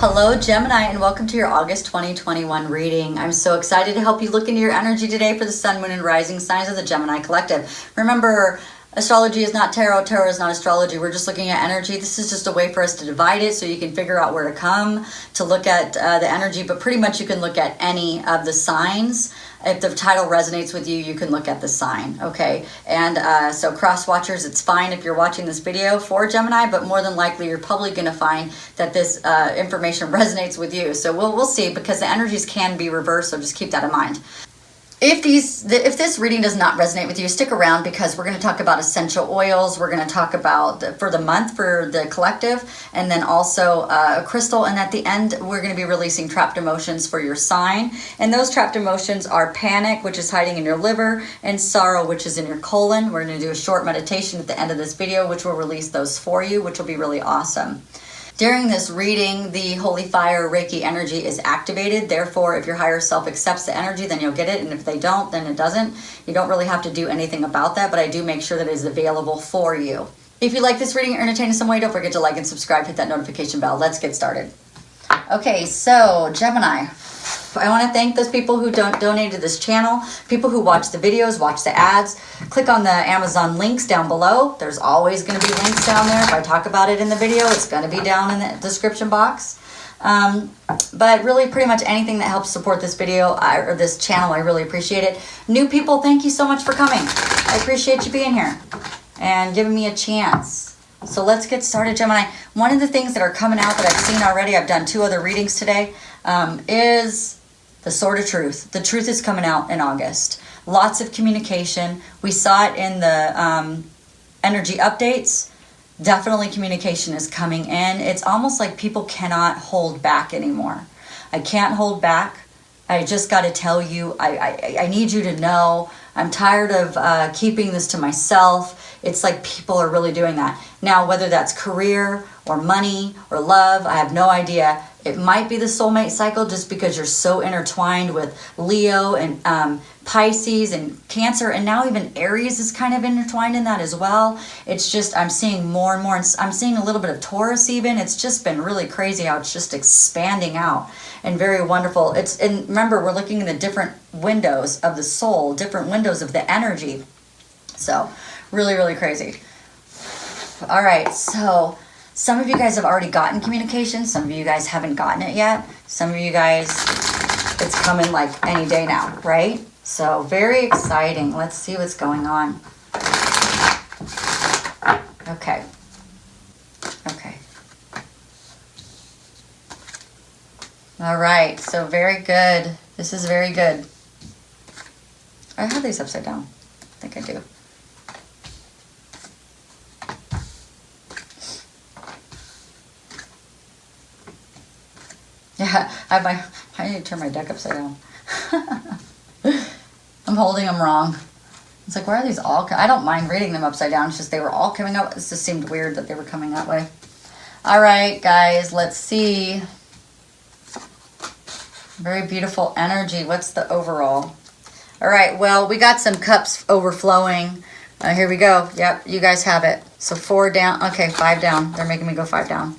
Hello Gemini, and welcome to your August 2021 reading. I'm so excited to help you look into your energy today for the sun, moon, and rising signs of the Gemini collective. Remember, astrology is not tarot, tarot is not astrology. We're just looking at energy. This is just a way for us to divide it so you can figure out where to come to look at the energy, but pretty much you can look at any of the signs. If the title resonates with you, you can look at the sign, okay? And so cross watchers, it's fine if you're watching this video for Gemini, but more than likely you're probably going to find that this information resonates with you. So we'll see, because the energies can be reversed, so just keep that in mind. If this reading does not resonate with you, stick around, because we're going to talk about essential oils. We're going to talk about for the month for the collective, and then also a crystal. And at the end, we're going to be releasing trapped emotions for your sign. And those trapped emotions are panic, which is hiding in your liver, and sorrow, which is in your colon. We're going to do a short meditation at the end of this video, which will release those for you, which will be really awesome. During this reading, the Holy Fire Reiki energy is activated. Therefore, if your higher self accepts the energy, then you'll get it. And if they don't, then it doesn't. You don't really have to do anything about that, but I do make sure that it is available for you. If you like this reading or entertain in some way, don't forget to like and subscribe, hit that notification bell. Let's get started. Okay, so Gemini. I want to thank those people who donated to this channel, people who watch the videos, watch the ads. Click on the Amazon links down below. There's always going to be links down there. If I talk about it in the video, it's going to be down in the description box. But really, pretty much anything that helps support this video or this channel, I really appreciate it. New people, thank you so much for coming. I appreciate you being here and giving me a chance. So let's get started, Gemini. One of the things that are coming out that I've seen already, I've done 2 other readings today, is the Sword of Truth. The truth is coming out in August. Lots of communication. We saw it in the energy updates. Definitely communication is coming in. It's almost like people cannot hold back anymore. I can't hold back. I just got to tell you, I need you to know. I'm tired of keeping this to myself. It's like people are really doing that. Now, whether that's career or money or love, I have no idea. It might be the soulmate cycle, just because you're so intertwined with Leo and Pisces and Cancer, and now even Aries is kind of intertwined in that as well. It's just, I'm seeing more and more, and I'm seeing a little bit of Taurus even. It's just been really crazy how it's just expanding out and very wonderful. And remember, we're looking at the different windows of the soul, different windows of the energy. So really, really crazy. All right, so some of you guys have already gotten communication. Some of you guys haven't gotten it yet. Some of you guys, it's coming like any day now, right? So very exciting. Let's see what's going on. Okay. Okay. All right, so very good. This is very good. I have these upside down. I think I do. Yeah, I need to turn my deck upside down. I'm holding them wrong. It's like, why are these all... I don't mind reading them upside down. It's just they were all coming up. It just seemed weird that they were coming that way. All right, guys, let's see. Very beautiful energy. What's the overall? All right, well, we got some cups overflowing. Here we go. Yep, you guys have it. So 4 down. Okay, 5 down. They're making me go 5 down.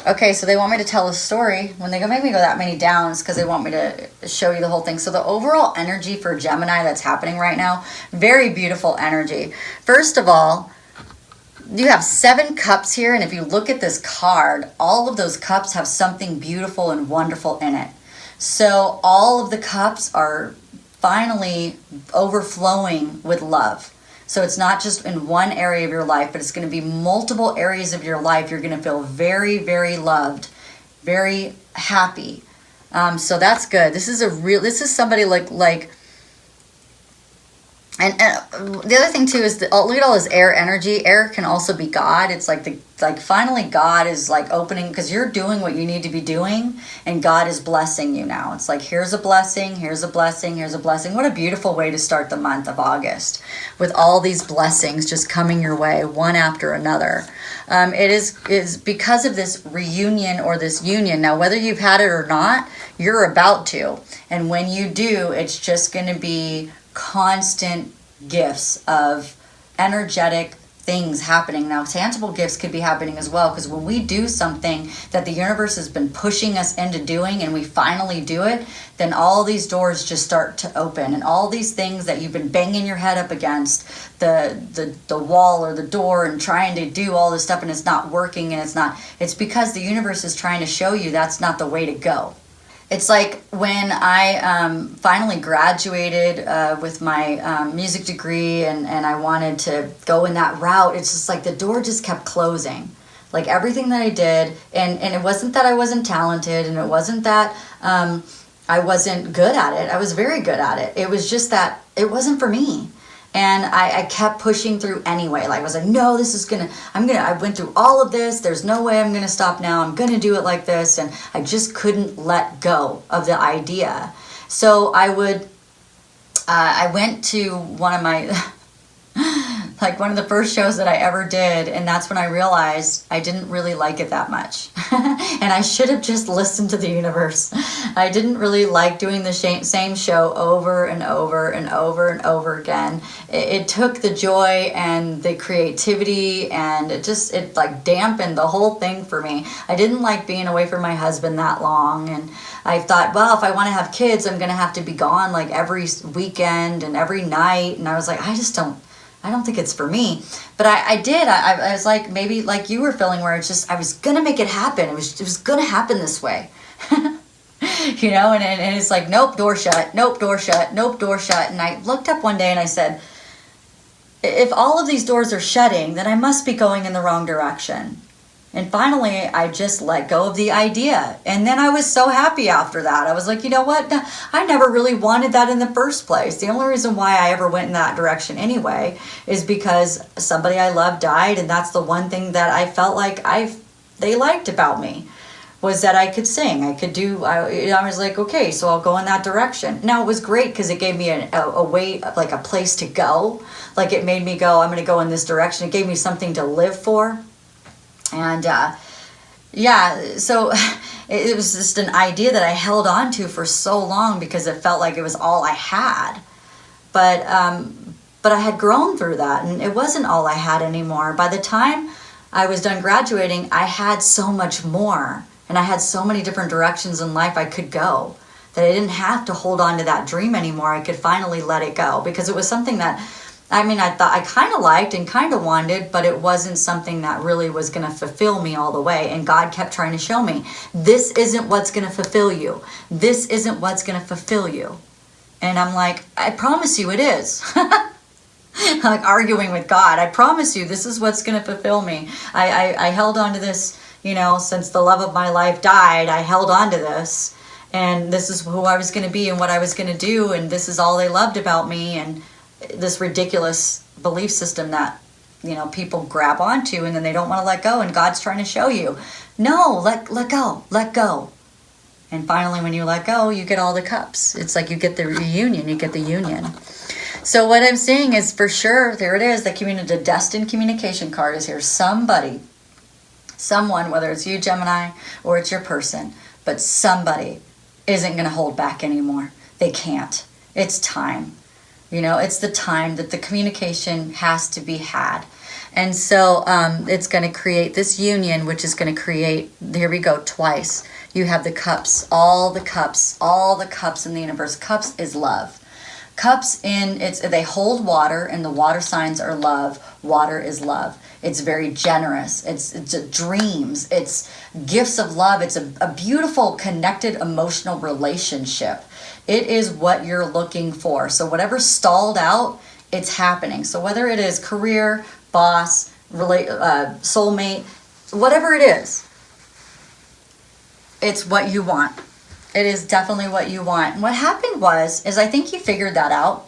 Okay, so they want me to tell a story. When they make me go that many down, it's because they want me to show you the whole thing. So the overall energy for Gemini that's happening right now, very beautiful energy. First of all, you have 7 cups here, and if you look at this card, all of those cups have something beautiful and wonderful in it. So all of the cups are finally overflowing with love. So it's not just in one area of your life, but it's going to be multiple areas of your life. You're going to feel very, very loved, very happy. So that's good. This is somebody like, and the other thing too is that, look at all this air energy. Air can also be God. It's like finally God is like opening, because you're doing what you need to be doing, and God is blessing you now. It's like, here's a blessing, here's a blessing, here's a blessing. What a beautiful way to start the month of August, with all these blessings just coming your way one after another. It is because of this reunion or this union. Now, whether you've had it or not, you're about to. And when you do, it's just going to be constant gifts of energetic things happening. Now, tangible gifts could be happening as well, because when we do something that the universe has been pushing us into doing and we finally do it, then all these doors just start to open, and all these things that you've been banging your head up against the wall or the door and trying to do all this stuff and it's not working, and it's because the universe is trying to show you that's not the way to go. It's like when I finally graduated with my music degree and I wanted to go in that route, it's just like the door just kept closing. Like everything that I did, and it wasn't that I wasn't talented, and it wasn't that I wasn't good at it. I was very good at it. It was just that it wasn't for me. And I kept pushing through anyway. Like I was like, no, I went through all of this. There's no way I'm gonna stop now. I'm gonna do it like this. And I just couldn't let go of the idea. So I went to one of my, like one of the first shows that I ever did. And that's when I realized I didn't really like it that much. And I should have just listened to the universe. I didn't really like doing the same show over and over and over and over again. It took the joy and the creativity, and it like dampened the whole thing for me. I didn't like being away from my husband that long, and I thought, well, if I want to have kids, I'm going to have to be gone like every weekend and every night. And I was like, I don't think it's for me. But I did. I was like, maybe like you were feeling, where it's just, I was going to make it happen. It was going to happen this way. You know, and it's like, nope, door shut, nope, door shut, nope, door shut. And I looked up one day and I said, if all of these doors are shutting, then I must be going in the wrong direction. And finally, I just let go of the idea. And then I was so happy after that. I was like, you know what? I never really wanted that in the first place. The only reason why I ever went in that direction anyway is because somebody I loved died. And that's the one thing that I felt like they liked about me, was that I could sing. I could do, I was like, okay, so I'll go in that direction. Now, it was great because it gave me a way, like a place to go. Like it made me go, I'm going to go in this direction. It gave me something to live for. And so it was just an idea that I held on to for so long because it felt like it was all I had. But I had grown through that, and it wasn't all I had anymore. By the time I was done graduating, I had so much more, and I had so many different directions in life I could go, that I didn't have to hold on to that dream anymore. I could finally let it go, because it was something that, I mean, I thought I kind of liked and kind of wanted, but it wasn't something that really was going to fulfill me all the way. And God kept trying to show me, this isn't what's going to fulfill you. This isn't what's going to fulfill you. And I'm like, I promise you it is. Like arguing with God. I promise you this is what's going to fulfill me. I held on to this, you know, since the love of my life died. I held on to this. And this is who I was going to be and what I was going to do. And this is all they loved about me. And this ridiculous belief system that, you know, people grab onto and then they don't want to let go, and God's trying to show you, no, let go. And finally, when you let go, you get all the cups. It's like you get the union. So what I'm seeing is, for sure, there it is, the destined communication card is here. Someone, whether it's you, Gemini, or it's your person, but somebody isn't going to hold back anymore. They can't. It's time. You know, it's the time that the communication has to be had. And so it's going to create this union, which is going to create, here we go, twice. You have the cups, all the cups in the universe. Cups is love. Cups they hold water, and the water signs are love. Water is love. It's very generous. It's dreams. It's gifts of love. It's a beautiful, connected, emotional relationship. It is what you're looking for. So whatever stalled out, it's happening. So whether it is career, boss, soulmate, whatever it is, it's what you want. It is definitely what you want. And what happened is I think you figured that out,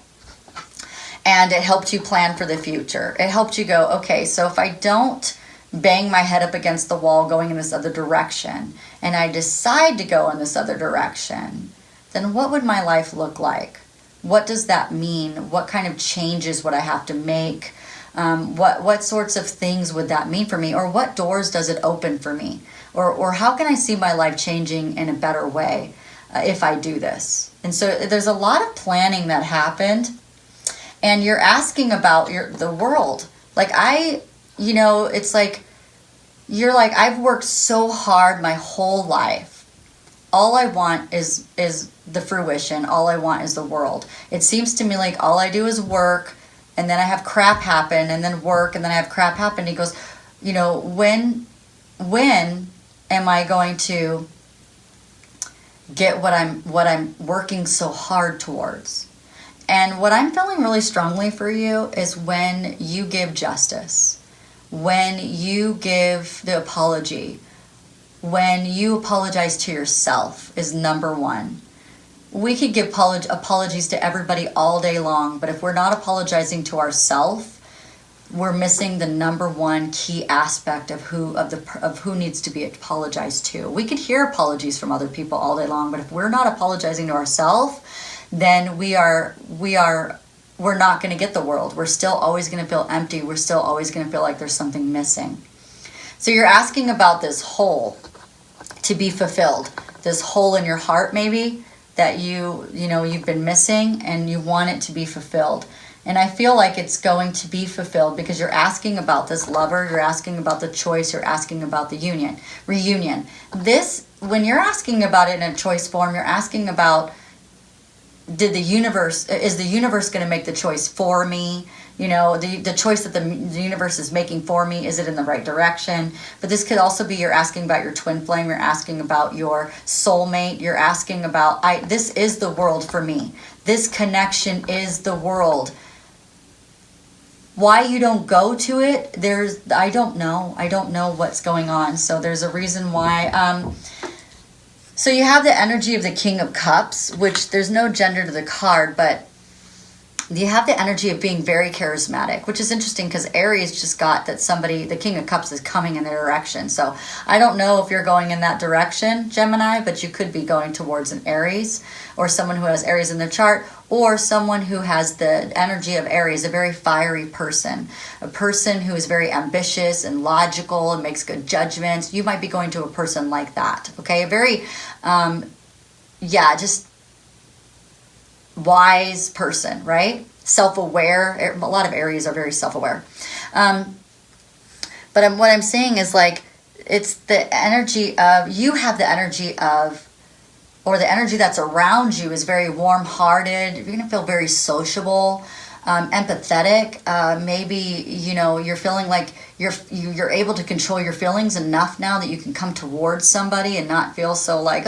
and it helped you plan for the future. It helped you go, okay, so if I don't bang my head up against the wall going in this other direction, and I decide to go in this other direction, then what would my life look like? What does that mean? What kind of changes would I have to make? What sorts of things would that mean for me? Or what doors does it open for me? Or how can I see my life changing in a better way if I do this? And so there's a lot of planning that happened. And you're asking about the world. Like you know, it's like, you're like, I've worked so hard my whole life. All I want is the fruition. All I want is the world. It seems to me like all I do is work, and then I have crap happen, and then work, and then I have crap happen. He goes, you know, when am I going to get what I'm working so hard towards? And what I'm feeling really strongly for you is when you give justice, when you give the apology, when you apologize to yourself is number one. We could give apologies to everybody all day long, but if we're not apologizing to ourselves, we're missing the number one key aspect of who needs to be apologized to. We could hear apologies from other people all day long, but if we're not apologizing to ourselves, then we're not going to get the world. We're still always going to feel empty. We're still always going to feel like there's something missing. So you're asking about this hole to be fulfilled, this hole in your heart maybe that you've been missing, and you want it to be fulfilled. And I feel like it's going to be fulfilled because you're asking about this lover, you're asking about the choice, you're asking about the reunion. This, when you're asking about it in a choice form, you're asking about, is the universe going to make the choice for me? You know, the choice that the universe is making for me, is it in the right direction? But this could also be, you're asking about your twin flame, you're asking about your soulmate, you're asking about, this is the world for me. This connection is the world. Why you don't go to it, I don't know. I don't know what's going on. So there's a reason why. So you have the energy of the King of Cups, which there's no gender to the card, but you have the energy of being very charismatic, which is interesting because Aries just got that the King of Cups is coming in their direction. So I don't know if you're going in that direction, Gemini, but you could be going towards an Aries, or someone who has Aries in their chart, or someone who has the energy of Aries, a very fiery person, a person who is very ambitious and logical and makes good judgments. You might be going to a person like that, okay? A very, just wise person, right? Self-aware. A lot of Aries are very self-aware. But what I'm saying is, like, it's the energy of, you have the energy of, or the energy that's around you is very warm-hearted. You're going to feel very sociable, empathetic. Maybe, you're feeling like you're able to control your feelings enough now that you can come towards somebody and not feel so like,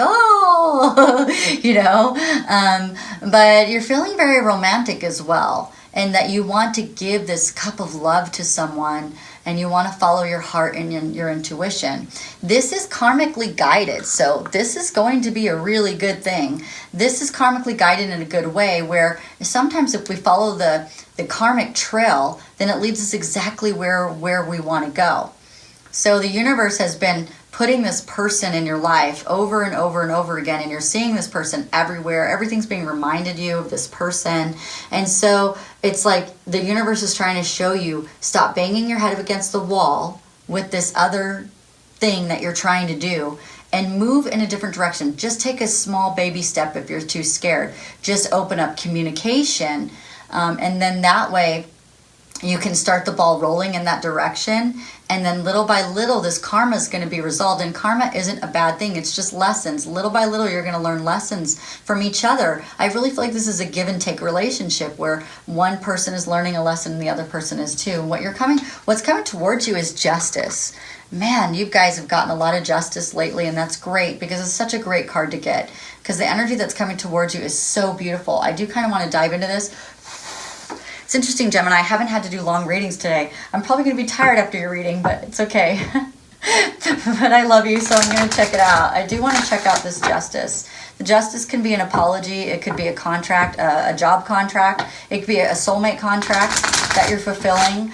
but you're feeling very romantic as well. And that you want to give this cup of love to someone, and you want to follow your heart and your intuition. This is karmically guided, so this is going to be a really good thing. This is karmically guided in a good way, where sometimes if we follow the karmic trail, then it leads us exactly where we want to go. So the universe has been putting this person in your life over and over and over again, and you're seeing this person everywhere. Everything's being reminded you of this person. And so it's like the universe is trying to show you, stop banging your head up against the wall with this other thing that you're trying to do, and move in a different direction. Just take a small baby step if you're too scared. Just open up communication, and then that way you can start the ball rolling in that direction. And then little by little, this karma is going to be resolved. And karma isn't a bad thing. It's just lessons. Little by little, you're going to learn lessons from each other. I really feel like this is a give and take relationship where one person is learning a lesson and the other person is too. And what's coming towards you is justice. Man, you guys have gotten a lot of justice lately, and that's great because it's such a great card to get, because the energy that's coming towards you is so beautiful. I do kind of want to dive into this. It's interesting, Gemini. I haven't had to do long readings today. I'm probably going to be tired after your reading, but it's okay. But I love you, so I'm going to check it out. I do want to check out this justice. The justice can be an apology. It could be a contract, a job contract. It could be a soulmate contract that you're fulfilling,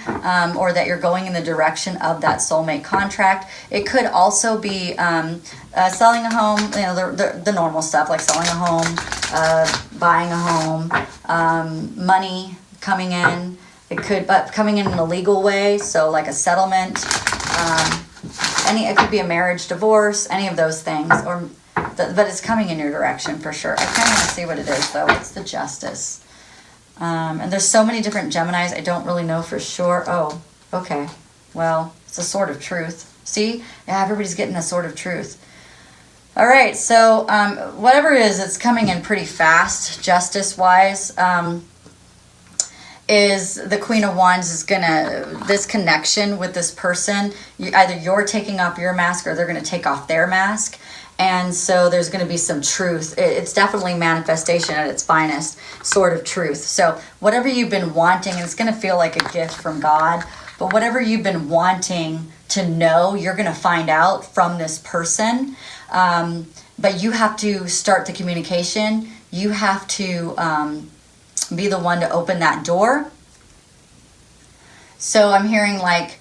or that you're going in the direction of that soulmate contract. It could also be selling a home, the normal stuff like selling a home, buying a home, money coming in. But coming in a legal way, so like a settlement. It could be a marriage, divorce, any of those things, but it's coming in your direction for sure. I kind of want to see what it is though. It's the justice. And there's so many different Geminis. I don't really know for sure. Oh, Okay, well, it's a sword of truth. See? Yeah, everybody's getting the sword of truth. All right, so whatever it is, it's coming in pretty fast, justice-wise. Is the Queen of Wands is gonna, this connection with this person, either you're taking off your mask or they're gonna take off their mask. And so there's going to be some truth. It's definitely manifestation at its finest, sort of truth. So whatever you've been wanting, and it's going to feel like a gift from God, but whatever you've been wanting to know, you're going to find out from this person. But you have to start the communication. You have to be the one to open that door. So I'm hearing like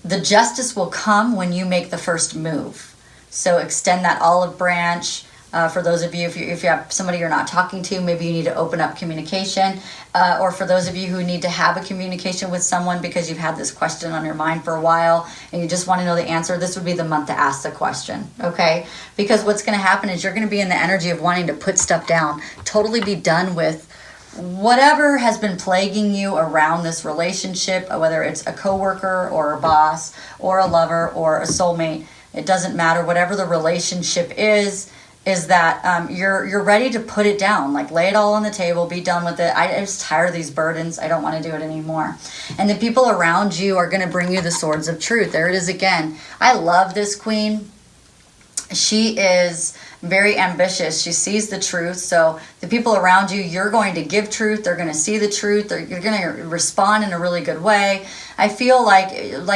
the justice will come when you make the first move. So extend that olive branch. For those of you, if you have somebody you're not talking to, maybe you need to open up communication. Or for those of you who need to have a communication with someone because you've had this question on your mind for a while and you just want to know the answer, this would be the month to ask the question, okay? Because what's going to happen is you're going to be in the energy of wanting to put stuff down, totally be done with whatever has been plaguing you around this relationship, whether it's a coworker or a boss or a lover or a soulmate. It doesn't matter. Whatever the relationship is that you're ready to put it down. Like lay it all on the table, be done with it. I'm just tired of these burdens. I don't want to do it anymore. And the people around you are going to bring you the swords of truth. There it is again. I love this queen. She is very ambitious. She sees the truth. So the people around you, you're going to give truth. They're going to see the truth. You're going to respond in a really good way. I feel like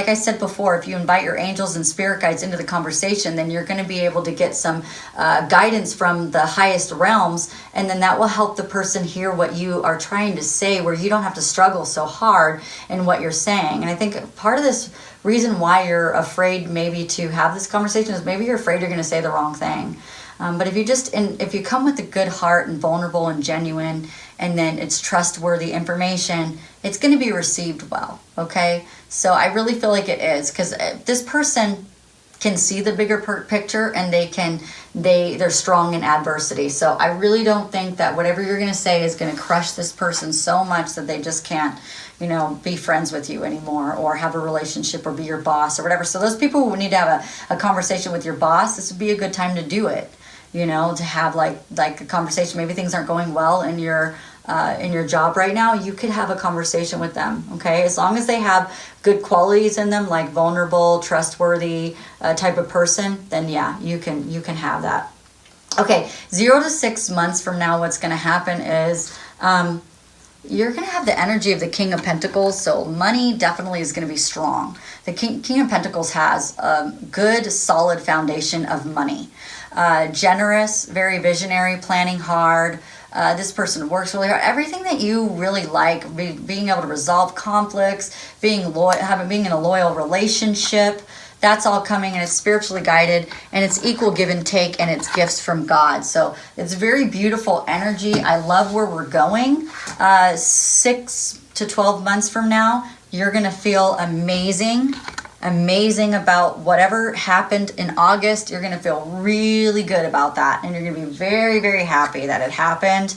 I said before, if you invite your angels and spirit guides into the conversation, then you're going to be able to get some guidance from the highest realms. And then that will help the person hear what you are trying to say, where you don't have to struggle so hard in what you're saying. And I think part of this reason why you're afraid maybe to have this conversation is maybe you're afraid you're going to say the wrong thing. But if you come with a good heart and vulnerable and genuine, and then it's trustworthy information, it's going to be received well, okay? So I really feel like it is, because this person can see the bigger picture, and they're strong in adversity. So I really don't think that whatever you're going to say is going to crush this person so much that they just can't, be friends with you anymore or have a relationship or be your boss or whatever. So those people who need to have a conversation with your boss, this would be a good time to do it. To have like a conversation. Maybe things aren't going well in your job right now. You could have a conversation with them, okay? As long as they have good qualities in them, like vulnerable, trustworthy type of person, then yeah, you can have that. Okay, 0 to 6 months from now, what's going to happen is you're going to have the energy of the King of Pentacles, so money definitely is going to be strong. The King of Pentacles has a good, solid foundation of money. Generous, very visionary, planning hard. This person works really hard. Everything that you really like, being able to resolve conflicts, being in a loyal relationship, that's all coming, and it's spiritually guided, and it's equal give and take, and it's gifts from God. So it's very beautiful energy. I love where we're going. 6 to 12 months from now, you're going to feel amazing about whatever happened in August. You're going to feel really good about that, and you're going to be very, very happy that it happened.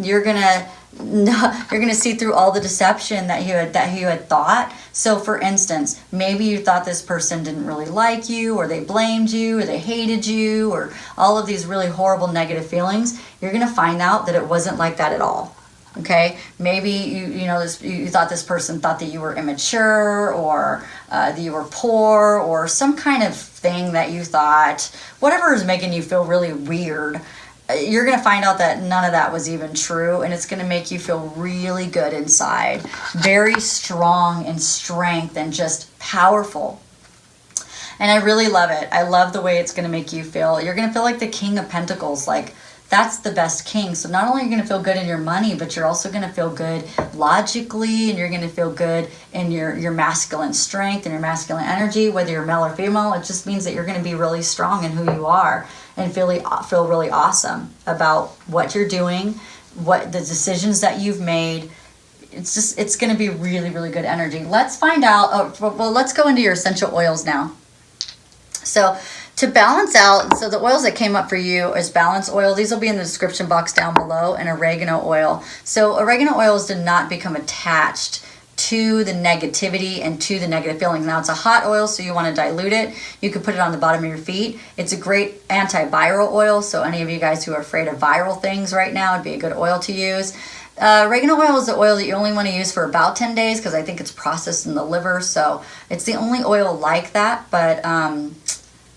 You're going to see through all the deception that you had thought. So for instance, maybe you thought this person didn't really like you, or they blamed you, or they hated you, or all of these really horrible negative feelings. You're going to find out that it wasn't like that at all. Okay, maybe you thought this person thought that you were immature, or that you were poor, or some kind of thing that you thought, whatever is making you feel really weird. You're going to find out that none of that was even true, and it's going to make you feel really good inside, very strong in strength and just powerful. And I really love it. I love the way it's going to make you feel. You're going to feel like the King of Pentacles, like that's the best king. So not only are you going to feel good in your money, but you're also going to feel good logically, and you're going to feel good in your masculine strength and your masculine energy, whether you're male or female. It just means that you're going to be really strong in who you are and feel really awesome about what you're doing, what the decisions that you've made. It's going to be really, really good energy. Let's find out. Let's go into your essential oils now. So to balance out, so the oils that came up for you is balance oil. These will be in the description box down below, and oregano oil. So oregano oils did not become attached to the negativity and to the negative feelings. Now, it's a hot oil, so you want to dilute it. You could put it on the bottom of your feet. It's a great antiviral oil, so any of you guys who are afraid of viral things right now, it'd be a good oil to use. Oregano oil is the oil that you only want to use for about 10 days because I think it's processed in the liver, so it's the only oil like that. But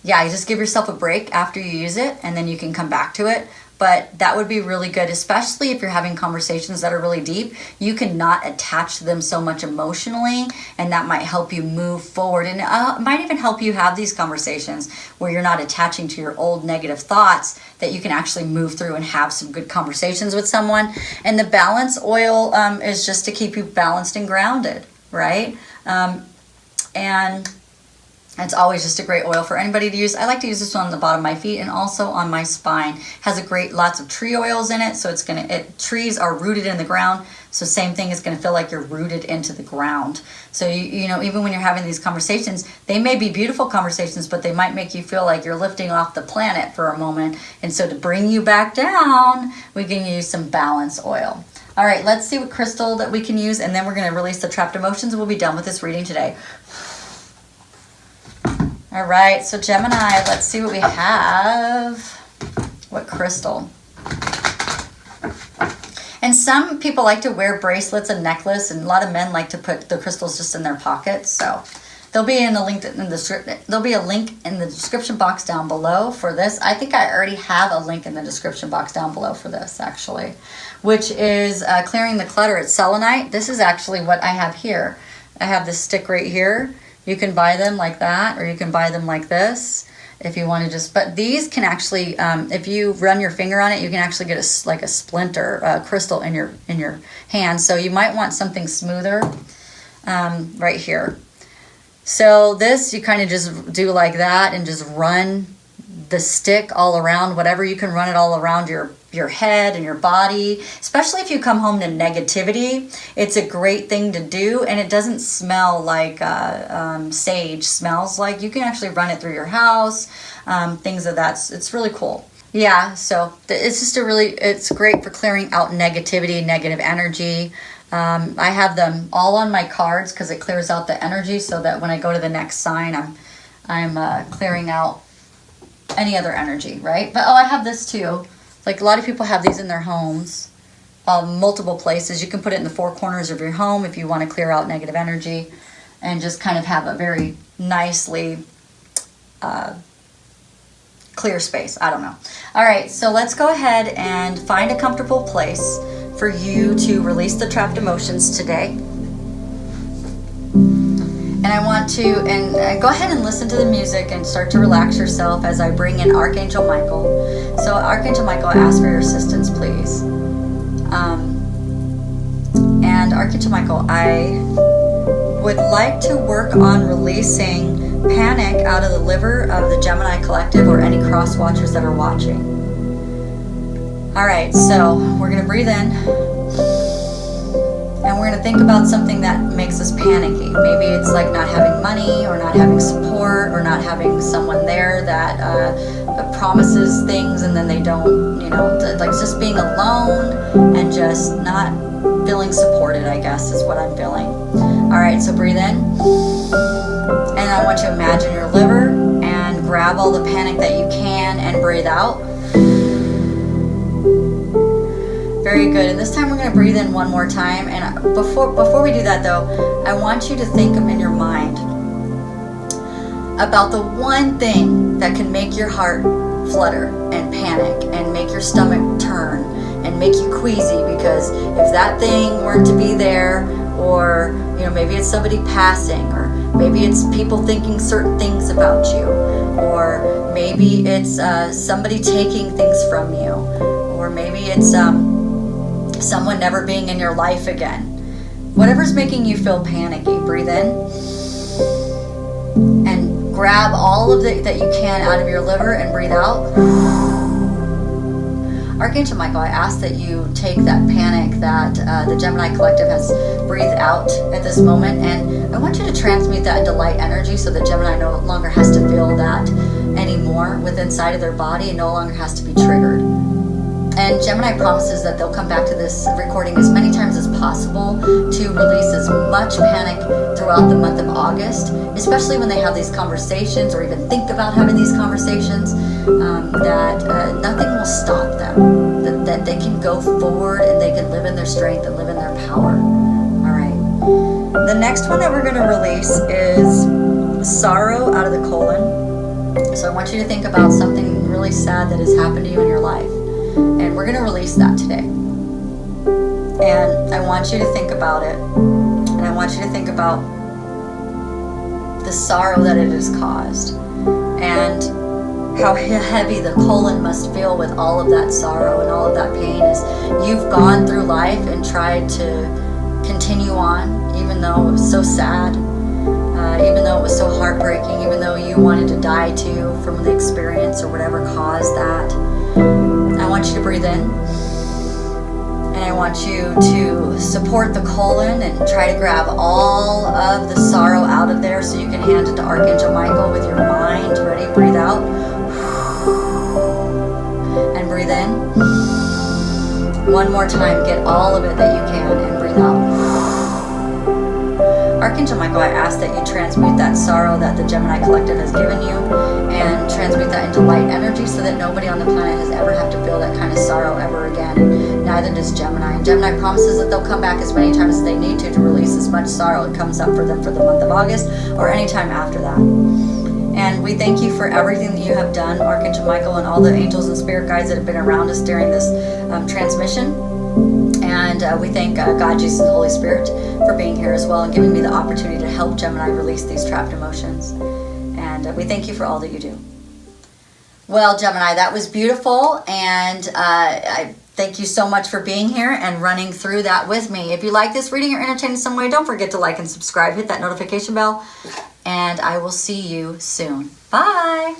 yeah, you just give yourself a break after you use it, and then you can come back to it. But that would be really good, especially if you're having conversations that are really deep. You cannot attach to them so much emotionally, and that might help you move forward. And it might even help you have these conversations where you're not attaching to your old negative thoughts, that you can actually move through and have some good conversations with someone. And the balance oil is just to keep you balanced and grounded, right? And it's always just a great oil for anybody to use. I like to use this one on the bottom of my feet and also on my spine. Has a great, lots of tree oils in it, so trees are rooted in the ground, so same thing, is gonna feel like you're rooted into the ground. So you know, even when you're having these conversations, they may be beautiful conversations, but they might make you feel like you're lifting off the planet for a moment. And so to bring you back down, we can use some balance oil. All right, let's see what crystal that we can use, and then we're gonna release the trapped emotions, and we'll be done with this reading today. All right, so Gemini, let's see what we have. What crystal? And some people like to wear bracelets and necklace, and a lot of men like to put the crystals just in their pockets. So there'll be a link in the description box down below for this. I think I already have a link in the description box down below for this, actually, which is clearing the clutter. It's selenite. This is actually what I have here. I have this stick right here. You can buy them like that, or you can buy them like this if you want to just, but these can actually, if you run your finger on it, you can actually get like a splinter crystal in your hand. So you might want something smoother right here. So this, you kind of just do like that and just run the stick all around, whatever you can run it all around your head and your body, especially if you come home to negativity. It's a great thing to do, and it doesn't smell like sage smells like. You can actually run it through your house, things of that. It's really cool. Yeah, so it's just it's great for clearing out negativity, negative energy. I have them all on my cards because it clears out the energy, so that when I go to the next sign, I'm clearing out any other energy, right? But I have this too. Like a lot of people have these in their homes, multiple places. You can put it in the four corners of your home if you want to clear out negative energy and just kind of have a very nicely clear space. I don't know. All right, so let's go ahead and find a comfortable place for you to release the trapped emotions today. And I want to, go ahead and listen to the music and start to relax yourself as I bring in Archangel Michael. So Archangel Michael, I ask for your assistance, please. And Archangel Michael, I would like to work on releasing panic out of the liver of the Gemini collective or any cross watchers that are watching. All right, so we're going to breathe in. And we're going to think about something that makes us panicky. Maybe it's like not having money, or not having support, or not having someone there that promises things and then they don't, like just being alone and just not feeling supported, I guess, is what I'm feeling. All right, so breathe in. And I want you to imagine your liver and grab all the panic that you can and breathe out. Very good. And this time we're going to breathe in one more time. And before we do that, though, I want you to think in your mind about the one thing that can make your heart flutter and panic and make your stomach turn and make you queasy, because if that thing weren't to be there, or maybe it's somebody passing, or maybe it's people thinking certain things about you, or maybe it's somebody taking things from you, or maybe it's someone never being in your life again. Whatever's making you feel panicky, breathe in and grab all of that you can out of your liver and breathe out. Archangel Michael, I ask that you take that panic that the Gemini collective has breathed out at this moment, and I want you to transmute that into light energy so that Gemini no longer has to feel that anymore within inside of their body and no longer has to be triggered. And Gemini promises that they'll come back to this recording as many times as possible to release as much panic throughout the month of August, especially when they have these conversations or even think about having these conversations, that nothing will stop them, that they can go forward and they can live in their strength and live in their power. All right. The next one that we're going to release is sorrow out of the colon. So I want you to think about something really sad that has happened to you in your life. And we're going to release that today. And I want you to think about it. And I want you to think about the sorrow that it has caused. And how heavy the colon must feel with all of that sorrow and all of that pain as you've gone through life and tried to continue on, even though it was so sad, even though it was so heartbreaking, even though you wanted to die too from the experience or whatever caused that. I want you to breathe in, and I want you to support the colon and try to grab all of the sorrow out of there so you can hand it to Archangel Michael with your mind. Ready? Breathe out. And breathe in. One more time. Get all of it that you can and breathe out. Archangel Michael, I ask that you transmute that sorrow that the Gemini Collective has given you and transmute that into light energy so that nobody on the planet has ever had to feel that kind of sorrow ever again. Neither does Gemini. And Gemini promises that they'll come back as many times as they need to release as much sorrow that comes up for them for the month of August or any time after that. And we thank you for everything that you have done, Archangel Michael, and all the angels and spirit guides that have been around us during this transmission. And we thank God, Jesus, and Holy Spirit for being here as well and giving me the opportunity to help Gemini release these trapped emotions. And we thank you for all that you do. Well, Gemini, that was beautiful. And I thank you so much for being here and running through that with me. If you like this reading or entertained in some way, don't forget to like and subscribe. Hit that notification bell. And I will see you soon. Bye.